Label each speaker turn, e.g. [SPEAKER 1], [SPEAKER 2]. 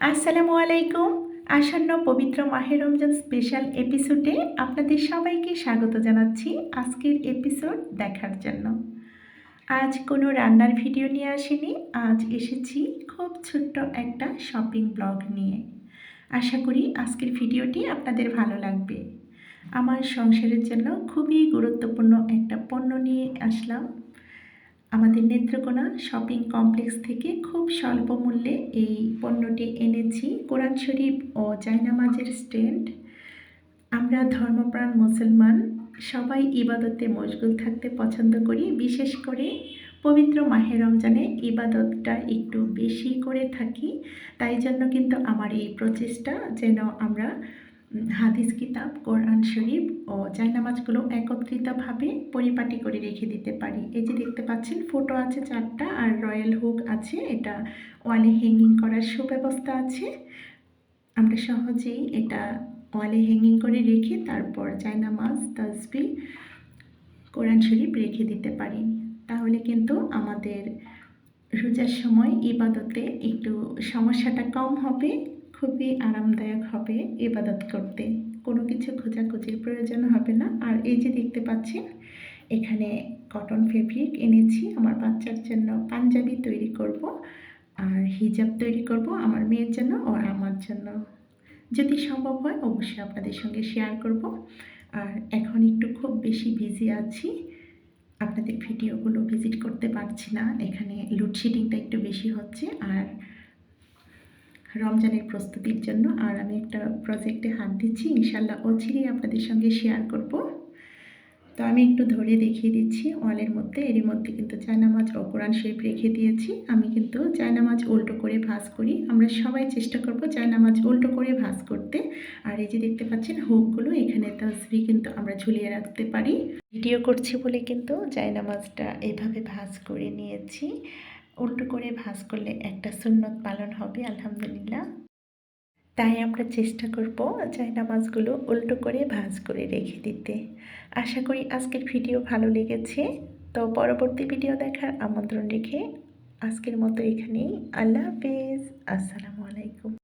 [SPEAKER 1] আসসালামু আলাইকুম। আসন্ন পবিত্র মাহে রমজান স্পেশাল এপিসোডে আপনাদের সবাইকে স্বাগত জানাচ্ছি আজকের এপিসোড দেখার জন্য। আজ কোনো রান্নার ভিডিও নিয়ে আসিনি, আজ এসেছি খুব ছোট্ট একটা শপিং ব্লগ নিয়ে। আশা করি আজকের ভিডিওটি আপনাদের ভালো লাগবে। আমার সংসারের জন্য খুবই গুরুত্বপূর্ণ একটা পণ্য নিয়ে আসলাম। আমাদের নেত্রকোনা শপিং কমপ্লেক্স থেকে খুব স্বল্প মূল্যে এই পণ্যটি এনেছি। কোরআন শরীফ ও জায়নামাজের স্ট্যান্ড। আমরা ধর্মপ্রাণ মুসলমান সবাই ইবাদতে মশগুল থাকতে পছন্দ করি, বিশেষ করে পবিত্র মাহে রমজানে ইবাদতটা একটু বেশি করে থাকি। তাই জন্য কিন্তু আমার এই প্রচেষ্টা যেন আমরা হাদিস কিতাব, কোরআন শরীফ ও জায়নামাজগুলো একত্রিতভাবে পরিপাটি করে রেখে দিতে পারি। এই যে দেখতে পাচ্ছেন ফটো আছে 4টা আর রয়্যাল হুক আছে, এটা ওয়ালে হ্যাঙ্গিং করার সুব্যবস্থা আছে। আমরা সহজেই এটা ওয়ালে হ্যাঙ্গিং করে রেখে তারপর জায়নামাজ, তাসবিহ, কোরআন শরীফ রেখে দিতে পারি। তাহলে কিন্তু আমাদের রোজার সময় ইবাদতে একটু সমস্যাটা কম হবে, খুবই আরামদায়ক হবে ইবাদত করতে, কোনো কিছু খোঁজাখুঁজির প্রয়োজন হবে না। আর এই যে দেখতে পাচ্ছেন এখানে কটন ফেব্রিক এনেছি, আমার বাচ্চার জন্য পাঞ্জাবি তৈরি করব আর হিজাব তৈরি করব আমার মেয়ের জন্য ও আমার জন্য। যদি সম্ভব হয় অবশ্যই আপনাদের সঙ্গে শেয়ার করব। আর এখন একটু খুব বেশি বিজি আছি, আপনাদের ভিডিওগুলো ভিজিট করতে পারছি না, এখানে লোডশেডিংটা একটু বেশি হচ্ছে আর রমজানের প্রস্তুতির জন্য। আর আমি একটা প্রজেক্টে হাত দিচ্ছি, ইনশাল্লাহ অচিরেই আপনাদের সঙ্গে শেয়ার করব। তো আমি একটু ধরে দেখিয়ে দিচ্ছি ওয়ালের মধ্যে, এরই মধ্যে কিন্তু জায়নামাজ ও কোরআন শরীফ রেখে দিয়েছি। আমি কিন্তু জায়নামাজ উল্টো করে ভাঁজ করি, আমরা সবাই চেষ্টা করব জায়নামাজ উল্টো করে ভাঁজ করতে। আর এই যে দেখতে পাচ্ছেন হুকগুলো, এখানে তাসবিহ কিন্তু আমরা ঝুলিয়ে রাখতে পারি। ভিডিও করছি বলে কিন্তু জায়নামাজটা এইভাবে ভাঁজ করে নিয়েছি। উল্টো করে ভাঁজ করলে একটা সুন্নত পালন হবে আলহামদুলিল্লাহ। তাই আমরা চেষ্টা করব জায়নামাজগুলো উল্টো করে ভাঁজ করে রেখে দিতে। আশা করি আজকের ভিডিও ভালো লেগেছে। তো পরবর্তী ভিডিও দেখার আমন্ত্রণ রেখে আজকের মতো এখানেই। আল্লাহ হাফেজ। আসসালামু আলাইকুম।